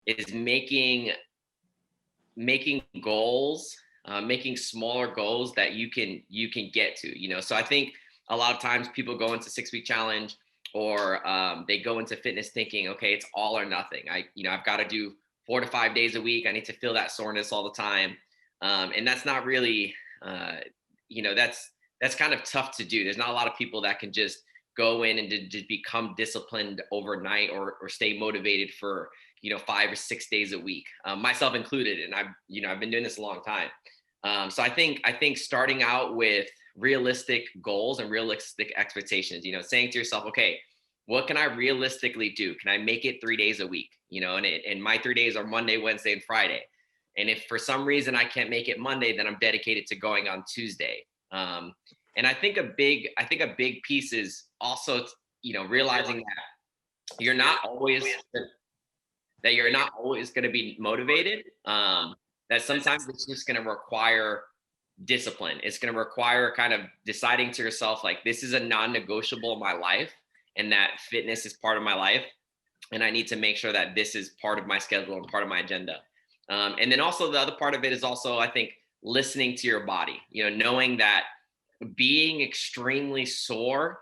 is making goals, making smaller goals that you can get to, So I think a lot of times people go into 6-week challenge, or they go into fitness thinking, okay, it's all or nothing. I've got to do 4 to 5 days a week. I need to feel that soreness all the time. And that's not really, that's kind of tough to do. There's not a lot of people that can just go in and just become disciplined overnight, or stay motivated for 5 or 6 days a week, myself included. And I've been doing this a long time. So I think starting out with realistic goals and realistic expectations, saying to yourself, okay, what can I realistically do? Can I make it 3 days a week? And my 3 days are Monday, Wednesday, and Friday. And if for some reason I can't make it Monday, then I'm dedicated to going on Tuesday. And I think a big piece is also, realizing that you're not always going to be motivated. That sometimes it's just going to require discipline. It's going to require kind of deciding to yourself, like, this is a non-negotiable in my life, and that fitness is part of my life. And I need to make sure that this is part of my schedule and part of my agenda. And then also the other part of it is also, I think, listening to your body, knowing that being extremely sore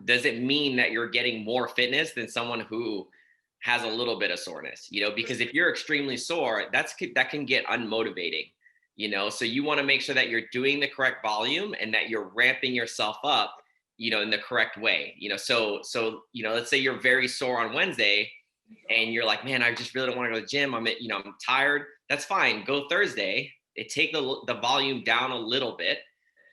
doesn't mean that you're getting more fitness than someone who has a little bit of soreness, because if you're extremely sore, that can get unmotivating, so you want to make sure that you're doing the correct volume and that you're ramping yourself up, in the correct way, so let's say you're very sore on Wednesday and you're like, man, I just really don't want to go to the gym. I'm tired. That's fine. Go Thursday. Take the volume down a little bit.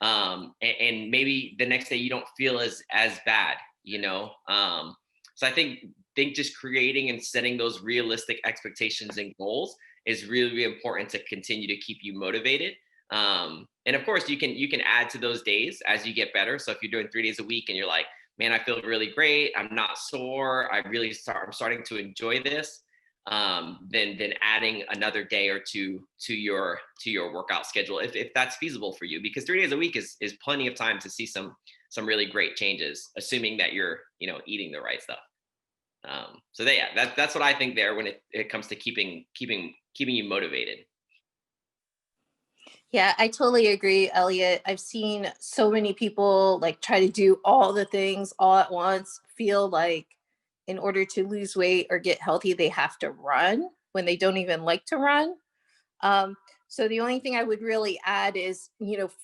And maybe the next day you don't feel as bad, so I think just creating and setting those realistic expectations and goals is really, really important to continue to keep you motivated. And of course you can add to those days as you get better. So if you're doing 3 days a week and you're like, man, I feel really great, I'm not sore, I'm starting to enjoy this, then adding another day or two to your workout schedule, if that's feasible for you, because 3 days a week is plenty of time to see some really great changes, assuming that you're eating the right stuff. So that's what I think there when it comes to keeping you motivated. Yeah, I totally agree, Elliot. I've seen so many people like try to do all the things all at once, feel like in order to lose weight or get healthy, they have to run when they don't even like to run. So the only thing I would really add is,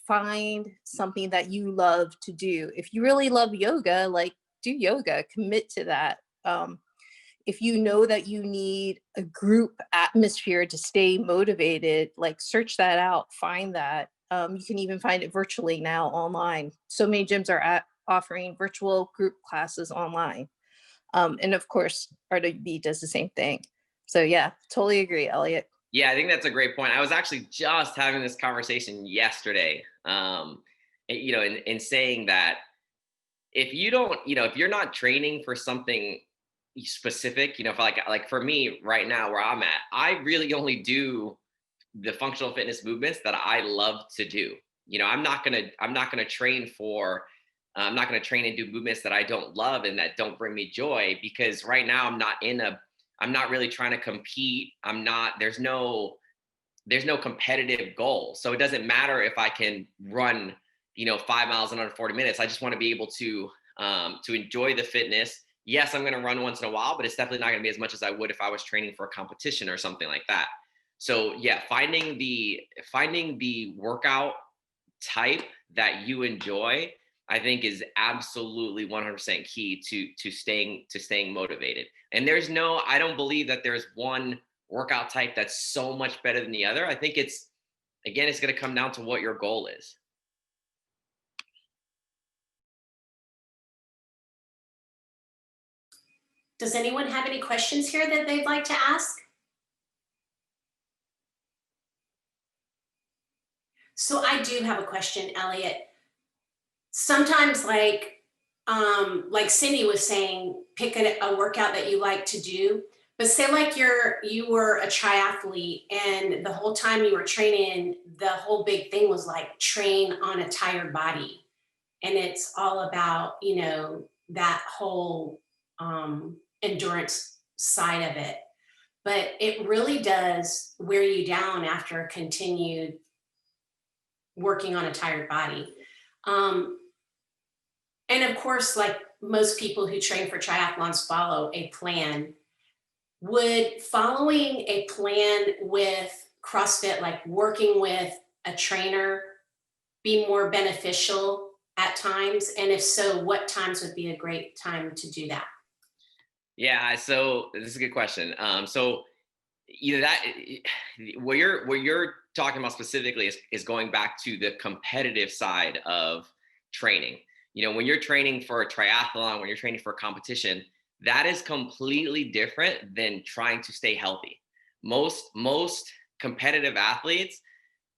find something that you love to do. If you really love yoga, like do yoga, commit to that. If you know that you need a group atmosphere to stay motivated, like search that out, find that. You can even find it virtually now online. So many gyms are offering virtual group classes online. And of course, RWB does the same thing. So yeah, totally agree, Elliot. Yeah, I think that's a great point. I was actually just having this conversation yesterday, in saying that if you don't, if you're not training for something specific, if like for me right now where I'm at, I really only do the functional fitness movements that I love to do. I'm not gonna train I'm not gonna train and do movements that I don't love and that don't bring me joy, because right now I'm not really trying to compete. There's no competitive goal. So it doesn't matter if I can run, 5 miles in under 40 minutes. I just want to be able to enjoy the fitness. Yes, I'm going to run once in a while, but it's definitely not going to be as much as I would if I was training for a competition or something like that. So yeah, finding the workout type that you enjoy, I think, is absolutely 100% key to staying motivated. And I don't believe that there's one workout type that's so much better than the other. I think it's going to come down to what your goal is. Does anyone have any questions here that they'd like to ask? So I do have a question, Elliot. Sometimes like Cindy was saying, pick a workout that you like to do, but say like you were a triathlete and the whole time you were training, the whole big thing was like train on a tired body. And it's all about, that whole endurance side of it. but it really does wear you down after a continued working on a tired body. Um, and of course, like most people who train for triathlons follow a plan. Would following a plan with CrossFit, like working with a trainer, be more beneficial at times? And if so, what times would be a great time to do that? Yeah, so this is a good question. So you know that what you're talking about specifically is going back to the competitive side of training. You know, when you're training for a triathlon, when you're training for a competition, that is completely different than trying to stay healthy. Most competitive athletes,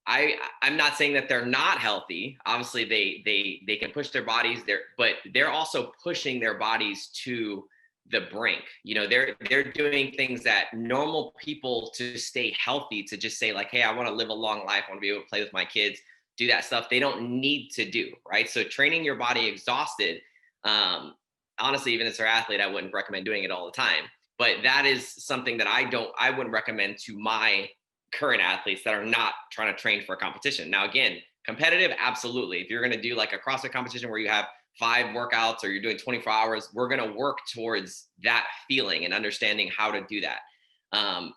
I'm not saying that they're not healthy. Obviously, they can push their bodies there, but they're also pushing their bodies to the brink. You know, they're doing things that normal people to stay healthy, to just say like, hey, I want to live a long life, I want to be able to play with my kids, do that stuff. They don't need to do, right? So training your body exhausted, um, honestly, even as an athlete, I wouldn't recommend doing it all the time. But that is something that I wouldn't recommend to my current athletes that are not trying to train for a competition. Now, again, competitive, absolutely. If you're going to do like a CrossFit competition where you have 5 workouts or you're doing 24 hours, we're going to work towards that feeling and understanding how to do that.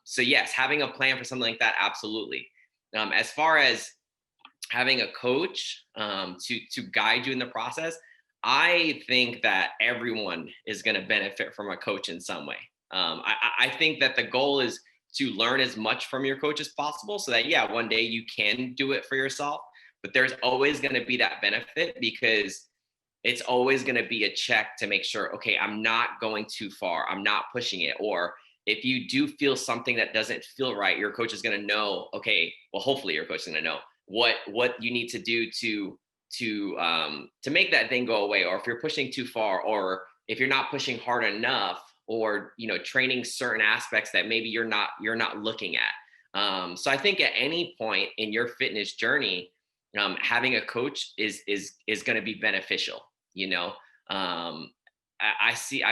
So yes, having a plan for something like that, absolutely. As far as having a coach to guide you in the process, I think that everyone is going to benefit from a coach in some way. I think that the goal is to learn as much from your coach as possible, so that yeah, one day you can do it for yourself. But there's always going to be that benefit, because it's always going to be a check to make sure, okay, I'm not going too far, I'm not pushing it. Or if you do feel something that doesn't feel right, your coach is going to know, okay, well, hopefully your coach is going to know what you need to do to make that thing go away. Or if you're pushing too far, or if you're not pushing hard enough, or you know, training certain aspects that maybe you're not looking at. So I think at any point in your fitness journey, having a coach is going to be beneficial. You know, I see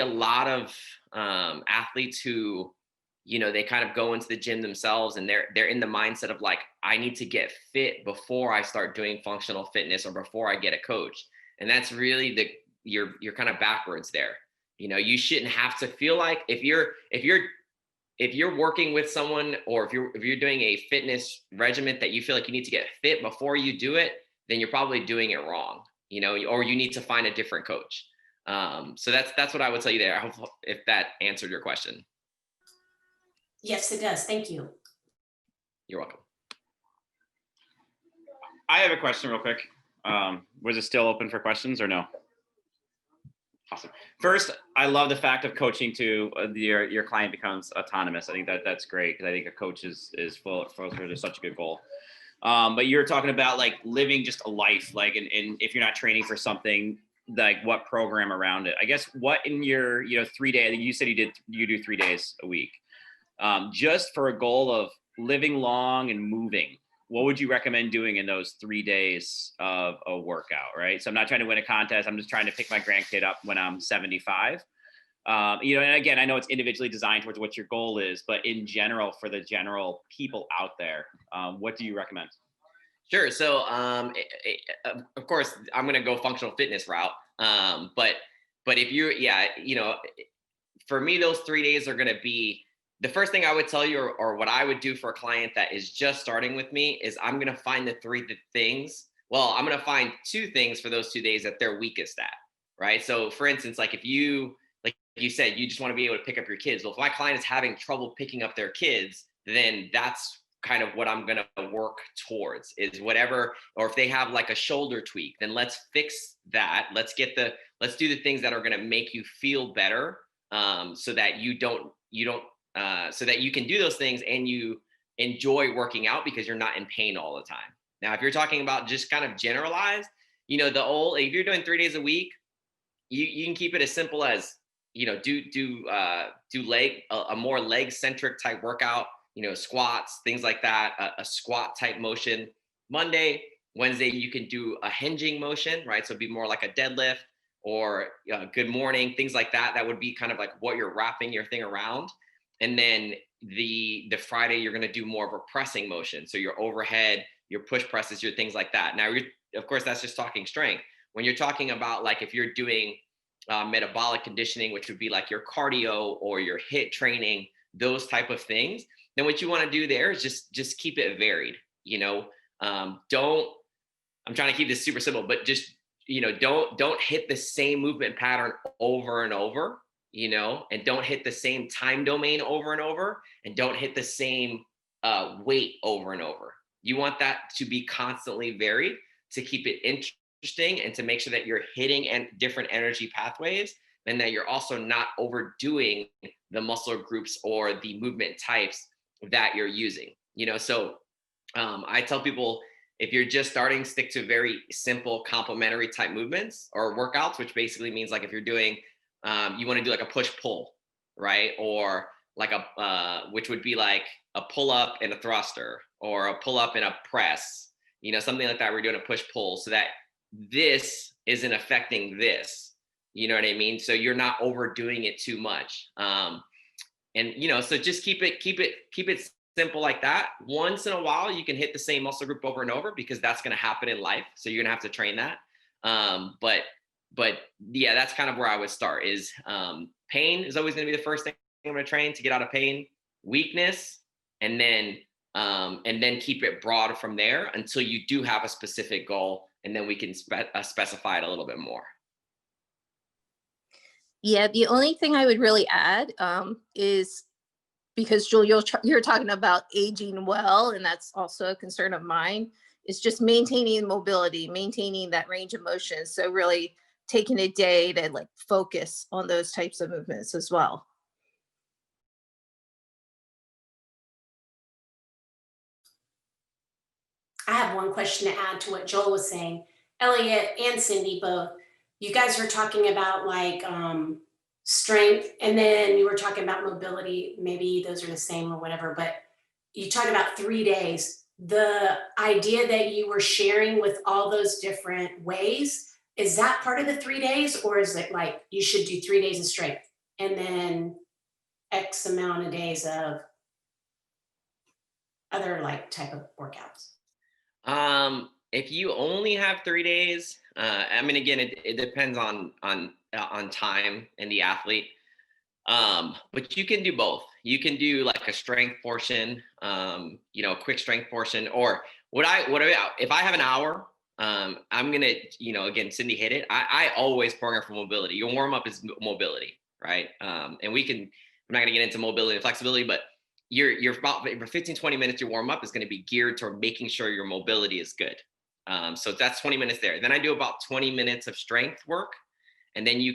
a lot of athletes who, you know, they kind of go into the gym themselves, and they're in the mindset of like, I need to get fit before I start doing functional fitness, or before I get a coach. And that's really you're kind of backwards there. You know, you shouldn't have to feel like, if you're working with someone, or if you're doing a fitness regimen that you feel like you need to get fit before you do it, then you're probably doing it wrong, you know, or you need to find a different coach. So that's what I would tell you there. I hope if that answered your question. Yes, it does. Thank you. You're welcome. I have a question real quick. Was it still open for questions or no? Awesome. First, I love the fact of coaching to your client becomes autonomous. I think that's great, because I think a coach is full to such a good goal. But you're talking about like living just a life, like, and if you're not training for something, like what program around it? I guess what in your 3 day, I think you said you do 3 days a week, just for a goal of living long and moving. What would you recommend doing in those 3 days of a workout, right? So I'm not trying to win a contest. I'm just trying to pick my grandkid up when I'm 75. And again, I know it's individually designed towards what your goal is, but in general, for the general people out there, what do you recommend? Sure. So, of course, I'm going to go functional fitness route. But if for me, those 3 days are going to be, the first thing I would tell you, or what I would do for a client that is just starting with me, is I'm going to find the 3 things. Well, I'm going to find 2 things for those 2 days that they're weakest at, right? So for instance, like you said, you just want to be able to pick up your kids. Well, if my client is having trouble picking up their kids, then that's kind of what I'm going to work towards, is whatever. Or if they have like a shoulder tweak, then let's fix that. Let's do the things that are going to make you feel better, so that so that you can do those things and you enjoy working out, because you're not in pain all the time. Now, if you're talking about just kind of generalized, if you're doing 3 days a week, you can keep it as simple as, do a more leg centric type workout, squats, things like that, a squat type motion. Monday, Wednesday, you can do a hinging motion, right? So it'd be more like a deadlift, or good morning, things like that. That would be kind of like what you're wrapping your thing around. And then the Friday, you're going to do more of a pressing motion. So your overhead, your push presses, your things like that. Now, of course, that's just talking strength. When you're talking about like if you're doing metabolic conditioning, which would be like your cardio or your HIIT training, those type of things, then what you want to do there is just keep it varied. You know, I'm trying to keep this super simple, but just, you know, don't hit the same movement pattern over and over, you know, and don't hit the same time domain over and over, and don't hit the same weight over and over. You want that to be constantly varied to keep it interesting and to make sure that you're hitting different energy pathways, and that you're also not overdoing the muscle groups or the movement types that you're using. You know, so I tell people, if you're just starting, stick to very simple complementary type movements or workouts, which basically means like if you're doing, you want to do like a push pull, right? Or like which would be like a pull up and a thruster, or a pull up and a press, you know, something like that. We're doing a push pull so that this isn't affecting this, you know what I mean? So you're not overdoing it too much. And, you know, so just keep it simple like that. Once in a while, you can hit the same muscle group over and over, because that's going to happen in life. So you're going to have to train that. But yeah, that's kind of where I would start is pain is always going to be the first thing I'm going to train to get out of pain, weakness, and then keep it broad from there until you do have a specific goal. And then we can specify it a little bit more. Yeah, the only thing I would really add is, because Julie, you're talking about aging well, and that's also a concern of mine, is just maintaining mobility, maintaining that range of motion. So really taking a day to like focus on those types of movements as well. I have one question to add to what Joel was saying. Elliot and Cindy both, you guys were talking about like strength, and then you were talking about mobility. Maybe those are the same or whatever, but you talked about 3 days. The idea that you were sharing with all those different ways, is that part of the 3 days, or is it like you should do 3 days of strength and then X amount of days of other like type of workouts? If you only have 3 days, I mean, again, it depends on time and the athlete. But you can do both. You can do like a strength portion, you know, a quick strength portion, or if I have an hour, I'm gonna, you know, again, Cindy hit it. I always program for mobility. Your warm up is mobility, right? And I'm not gonna get into mobility and flexibility, but you're about for 15-20 minutes, your warm up is going to be geared toward making sure your mobility is good. So that's 20 minutes there. Then I do about 20 minutes of strength work, and then you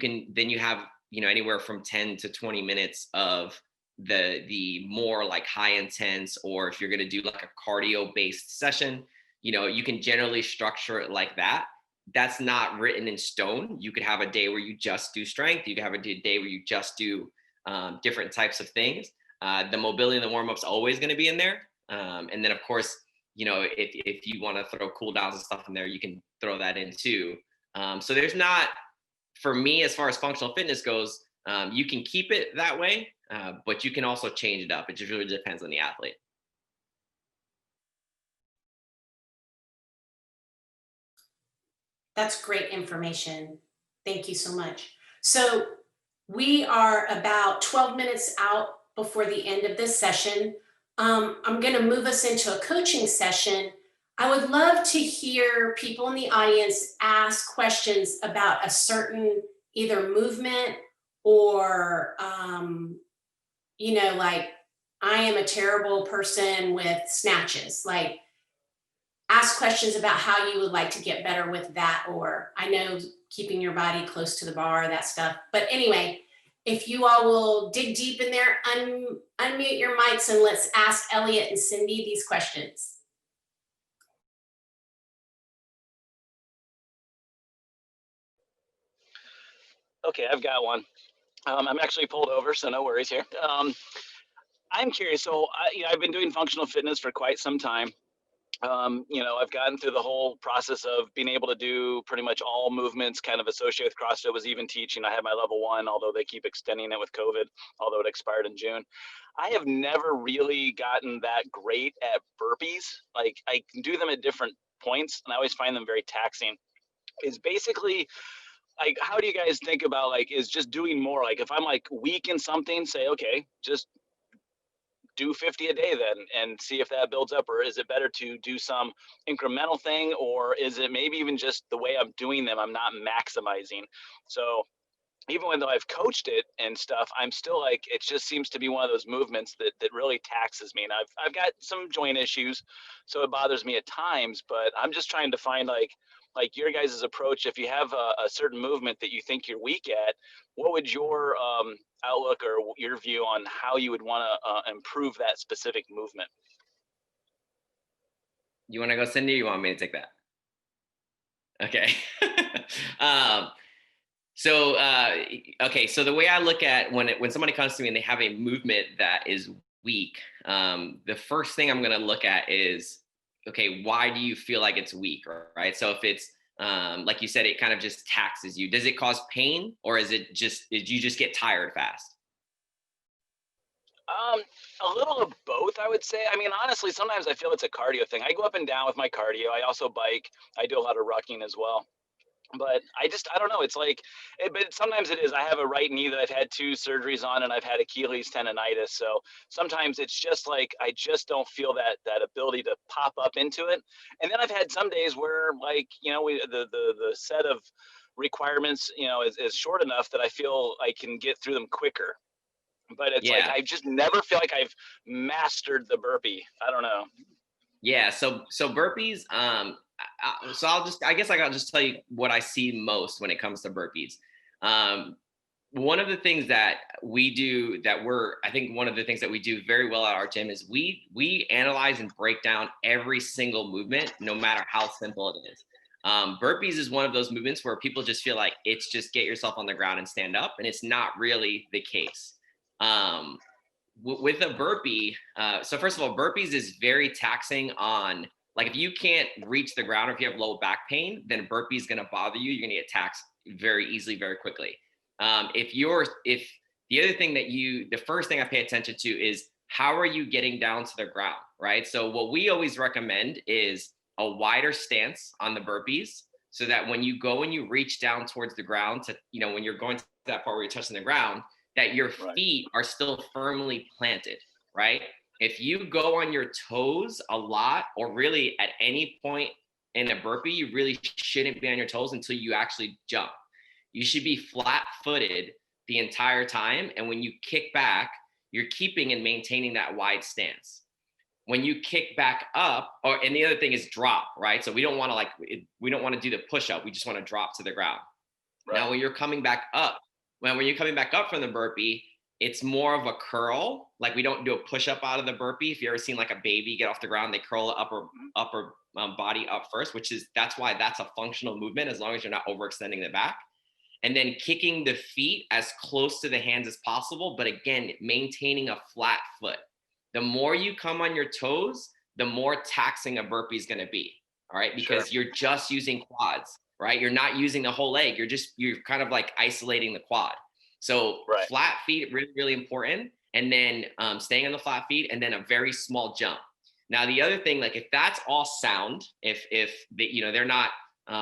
have, you know, anywhere from 10 to 20 minutes of the more like high intense, or if you're going to do like a cardio based session, you know, you can generally structure it like that. That's not written in stone. You could have a day where you just do strength. You could have a day where you just do different types of things. The mobility and the warm-up's always going to be in there. And then of course, you know, if you want to throw cool downs and stuff in there, you can throw that in too. So there's not, for me, as far as functional fitness goes, you can keep it that way, but you can also change it up. It just really depends on the athlete. That's great information. Thank you so much. So we are about 12 minutes out before the end of this session. I'm going to move us into a coaching session. I would love to hear people in the audience ask questions about a certain either movement or, you know, like I am a terrible person with snatches. Like, ask questions about how you would like to get better with that, or I know keeping your body close to the bar, that stuff. But anyway, if you all will dig deep in there, unmute your mics, and let's ask Elliot and Cindy these questions. Okay, I've got one. I'm actually pulled over, so no worries here. I'm curious. So I've been doing functional fitness for quite some time. I've gotten through the whole process of being able to do pretty much all movements kind of associated with CrossFit. Was even teaching. I had my level 1, although they keep extending it with COVID, although it expired in June. I have never really gotten that great at burpees. Like, I can do them at different points, and I always find them very taxing. Is basically, like, how do you guys think about, like, is just doing more? Like, if I'm like weak in something, say, okay, just do 50 a day then and see if that builds up, or is it better to do some incremental thing, or is it maybe even just the way I'm doing them, I'm not maximizing? So even though I've coached it and stuff, I'm still like, it just seems to be one of those movements that really taxes me. And I've got some joint issues, so it bothers me at times, but I'm just trying to find like your guys' approach. If you have a certain movement that you think you're weak at, what would your outlook or your view on how you would want to improve that specific movement? You want to go, Cindy, or you want me to take that? Okay. um, okay. So the way I look at when somebody comes to me and they have a movement that is weak, the first thing I'm going to look at is, okay, why do you feel like it's weak, right? So if it's like you said, it kind of just taxes you. Does it cause pain, or did you just get tired fast? A little of both, I would say. I mean, honestly, sometimes I feel it's a cardio thing. I go up and down with my cardio. I also bike. I do a lot of rucking as well. But I don't know. It's like, but sometimes it is. I have a right knee that I've had 2 surgeries on, and I've had Achilles tendonitis. So sometimes it's just like, I just don't feel that ability to pop up into it. And then I've had some days where, like, the set of requirements, is short enough that I feel I can get through them quicker. But it's like, Yeah. I just never feel like I've mastered the burpee. I don't know. Yeah. So burpees, so I guess I'll just tell you what I see most when it comes to burpees. One of the things that we do I think one of the things that we do very well at our gym is we analyze and break down every single movement, no matter how simple it is. Burpees is one of those movements where people just feel like it's just get yourself on the ground and stand up, and it's not really the case. With a burpee, so first of all, burpees is very taxing on, like, if you can't reach the ground or if you have low back pain, then burpee is going to bother you. You're going to get taxed very easily, very quickly. If the other thing the first thing I pay attention to is how are you getting down to the ground, right? So what we always recommend is a wider stance on the burpees, so that when you go and you reach down towards the ground to, when you're going to that part where you're touching the ground, that your feet are still firmly planted, right? If you go on your toes a lot, or really at any point in a burpee, you really shouldn't be on your toes until you actually jump. You should be flat-footed the entire time. And when you kick back, you're keeping and maintaining that wide stance. When you kick back up, and the other thing is drop, right? So we don't want to do the push-up. We just want to drop to the ground. Right. Now, when you're coming back up from the burpee, it's more of a curl. Like, we don't do a push-up out of the burpee. If you ever seen like a baby get off the ground, they curl the upper body up first, that's why that's a functional movement, as long as you're not overextending the back. And then kicking the feet as close to the hands as possible, but again, maintaining a flat foot. The more you come on your toes, the more taxing a burpee is going to be. All right, because you're just using quads, right? You're not using the whole leg. You're kind of like isolating the quad. So flat feet, really, really important. And then staying on the flat feet, and then a very small jump. Now, the other thing, like, if that's all sound, if they're not,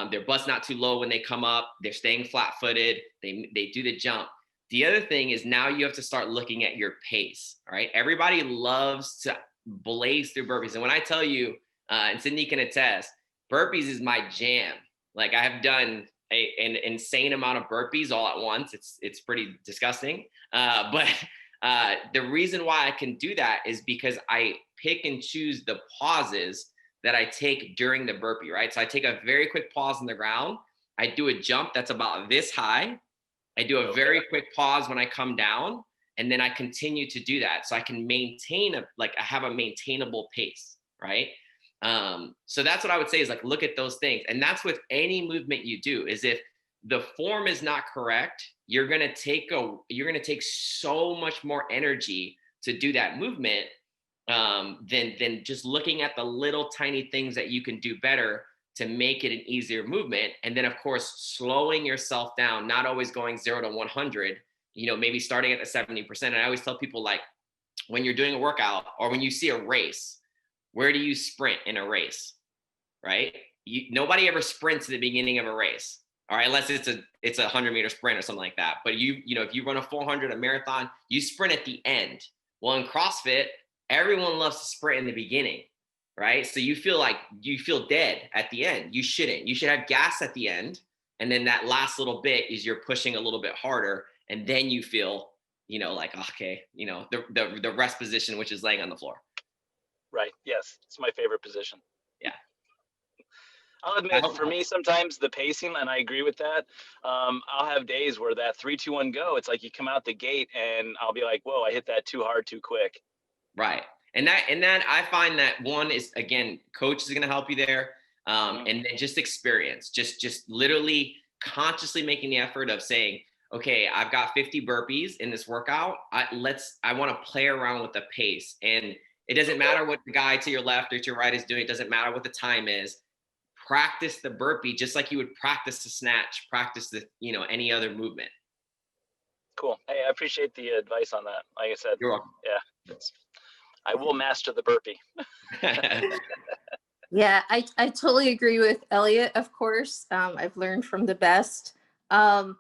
their butt's not too low when they come up, they're staying flat-footed, they do the jump. The other thing is, now you have to start looking at your pace. All right, everybody loves to blaze through burpees, and when I tell you, and Sydney can attest, burpees is my jam. Like, I have done an insane amount of burpees all at once. It's pretty disgusting. But the reason why I can do that is because I pick and choose the pauses that I take during the burpee, right? So I take a very quick pause on the ground. I do a jump that's about this high. I do a very quick pause when I come down, and then I continue to do that. So I can I have a maintainable pace, right? So that's what I would say is, like, look at those things. And that's with any movement you do, is if the form is not correct, you're going to take so much more energy to do that movement. than just looking at the little tiny things that you can do better to make it an easier movement. And then of course, slowing yourself down, not always going 0 to 100, maybe starting at the 70%. And I always tell people, like, when you're doing a workout or when you see a race, where do you sprint in a race? Right? Nobody ever sprints at the beginning of a race. All right, unless it's a 100-meter sprint or something like that. But if you run a 400, a marathon, you sprint at the end. Well, in CrossFit, everyone loves to sprint in the beginning, right? So you feel dead at the end. You shouldn't. You should have gas at the end, and then that last little bit is you're pushing a little bit harder, and then you feel, like, okay, the rest position, which is laying on the floor. Right. Yes, it's my favorite position. Yeah. I'll admit, for me, sometimes the pacing, and I agree with that. I'll have days where that 3, 2, 1, go. It's like you come out the gate, and I'll be like, "Whoa, I hit that too hard, too quick." Right, and that I find that one is, again, coach is going to help you there, and then just experience, just literally consciously making the effort of saying, "Okay, I've got 50 burpees in this workout. I want to play around with the pace, and it doesn't matter what the guy to your left or to your right is doing. It doesn't matter what the time is." Practice the burpee just like you would practice the snatch, practice the, any other movement. Cool. Hey, I appreciate the advice on that. Like I said, You're welcome. Yeah, I will master the burpee. Yeah, I totally agree with Elliot, of course. I've learned from the best. I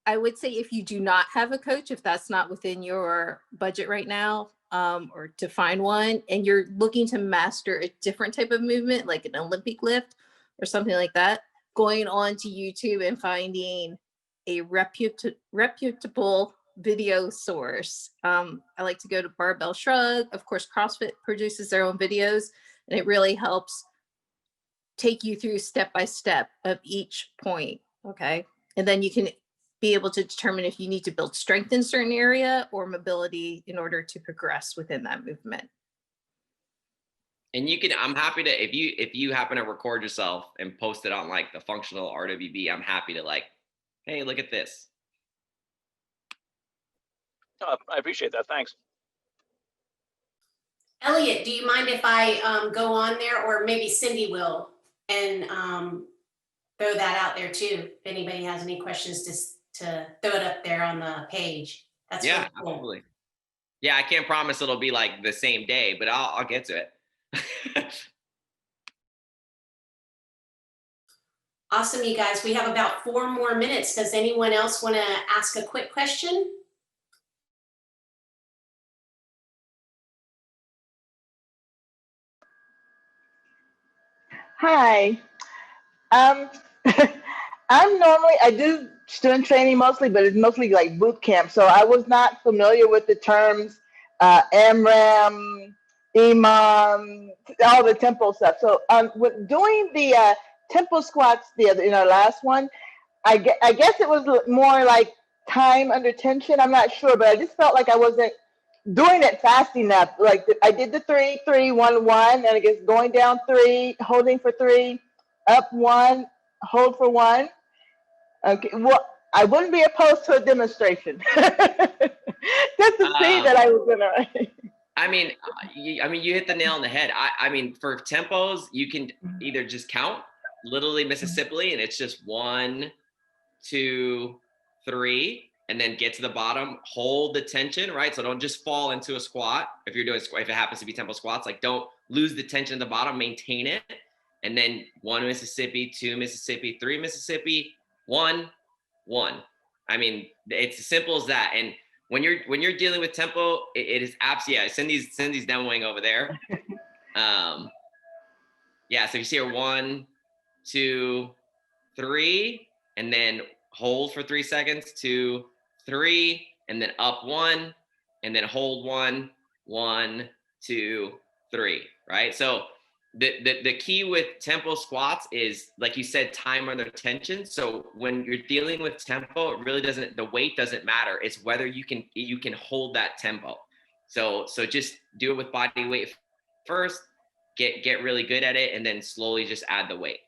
would say if you do not have a coach, if that's not within your budget right now, or to find one, and you're looking to master a different type of movement, like an Olympic lift or something like that, going on to YouTube and finding a reputable video source. I like to go to Barbell Shrug. Of course, CrossFit produces their own videos, and it really helps take you through step by step of each point. Okay. And then you can be able to determine if you need to build strength in a certain area or mobility in order to progress within that movement. And I'm happy to, if you happen to record yourself and post it on like the functional RWB, I'm happy to, like, hey, look at this. Oh, I appreciate that. Thanks. Elliot, do you mind if I go on there, or maybe Cindy will, and throw that out there too? If anybody has any questions, just to throw it up there on the page. That's really cool. Absolutely. Yeah, I can't promise it'll be like the same day, but I'll get to it. Awesome, you guys. We have about 4 more minutes. Does anyone else want to ask a quick question? Hi. I do strength training mostly, but it's mostly like boot camp. So I was not familiar with the terms AMRAM, EMOM, all the tempo stuff. So with doing the tempo squats in our last one, I guess it was more like time under tension. I'm not sure, but I just felt like I wasn't doing it fast enough. Like I did the 3, 3, 1, 1, and I guess going down 3, holding for 3, up 1, hold for 1. Okay, well, I wouldn't be opposed to a demonstration. Just to see that I was gonna. I mean, you hit the nail on the head. I mean, for tempos, you can either just count, literally Mississippi, and it's just 1, 2, 3, and then get to the bottom, hold the tension, right? So don't just fall into a squat. If it happens to be tempo squats, like, don't lose the tension at the bottom, maintain it. And then 1 Mississippi, 2 Mississippi, 3 Mississippi, 1, 1. I mean, it's as simple as that. And when you're dealing with tempo, it is absolutely, Cindy's demoing over there. Yeah, so you see her 1, 2, 3, and then hold for 3 seconds, 2, 3, and then up 1, and then hold 1, 1, 2, 3, right? So the key with tempo squats is, like you said, time under tension. So when you're dealing with tempo, it really doesn't, the weight doesn't matter. It's whether you can hold that tempo. So just do it with body weight first, get really good at it, and then slowly just add the weight.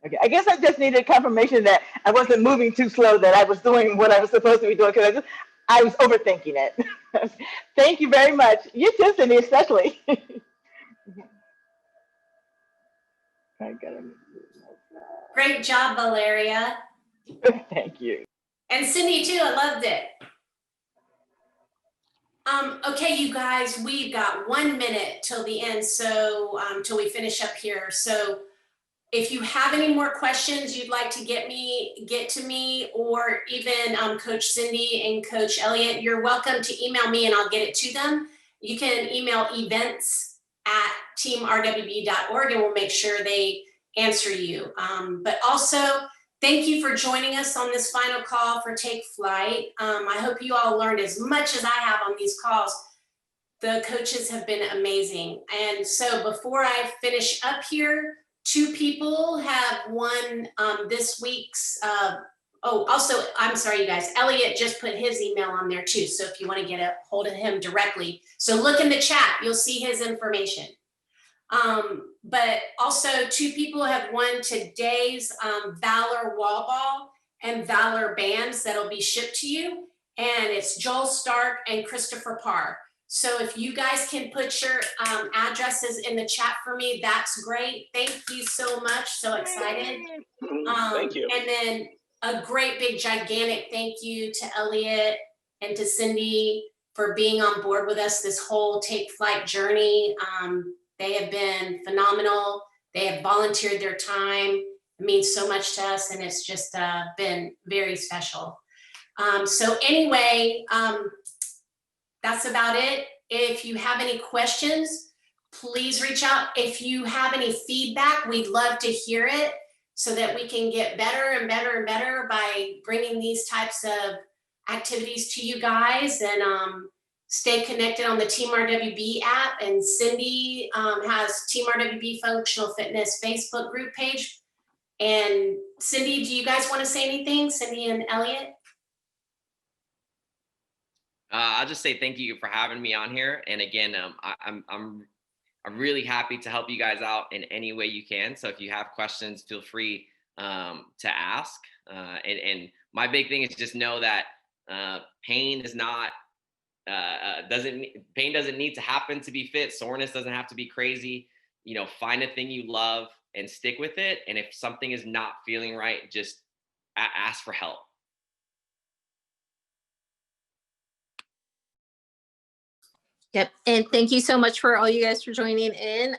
Okay, I guess I just needed confirmation that I wasn't moving too slow, that I was doing what I was supposed to be doing. Because I was overthinking it. Thank you very much. You too, Cindy, especially. Great job, Valeria. Thank you. And Cindy too, I loved it. Okay, you guys, we've got 1 minute till the end, so till we finish up here. So if you have any more questions you'd like to get to me, or even Coach Cindy and Coach Elliott, you're welcome to email me and I'll get it to them. You can email events@teamrwb.org and we'll make sure they answer you. But also, thank you for joining us on this final call for Take Flight. I hope you all learned as much as I have on these calls. The coaches have been amazing. And so before I finish up here, 2 people have won this week's, also, I'm sorry, you guys, Elliot just put his email on there too. So if you want to get a hold of him directly, so look in the chat, you'll see his information. But also 2 people have won today's Valor Wall Ball and Valor bands that'll be shipped to you. And it's Joel Stark and Christopher Parr. So if you guys can put your addresses in the chat for me, that's great. Thank you so much. So excited. Thank you. And then a great big gigantic thank you to Elliot and to Cindy for being on board with us this whole Take Flight journey. They have been phenomenal. They have volunteered their time. It means so much to us, and it's just been very special. So anyway, that's about it. If you have any questions, please reach out. If you have any feedback, we'd love to hear it so that we can get better and better and better by bringing these types of activities to you guys. And stay connected on the Team RWB app. And Cindy has Team RWB Functional Fitness Facebook group page. And Cindy, do you guys want to say anything? Cindy and Elliot? I'll just say thank you for having me on here. And again, I'm really happy to help you guys out in any way you can. So if you have questions, feel free to ask. And my big thing is just know that pain is not pain doesn't need to happen to be fit. Soreness doesn't have to be crazy. You know, find a thing you love and stick with it. And if something is not feeling right, just ask for help. Yep. And thank you so much for all you guys for joining in.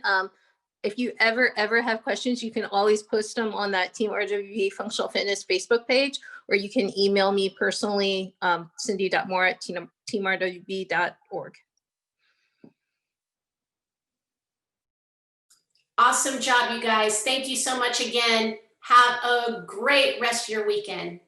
If you ever have questions, you can always post them on that Team RWB Functional Fitness Facebook page, or you can email me personally, cindy.moore@teamrwb.org. Awesome job, you guys. Thank you so much again. Have a great rest of your weekend.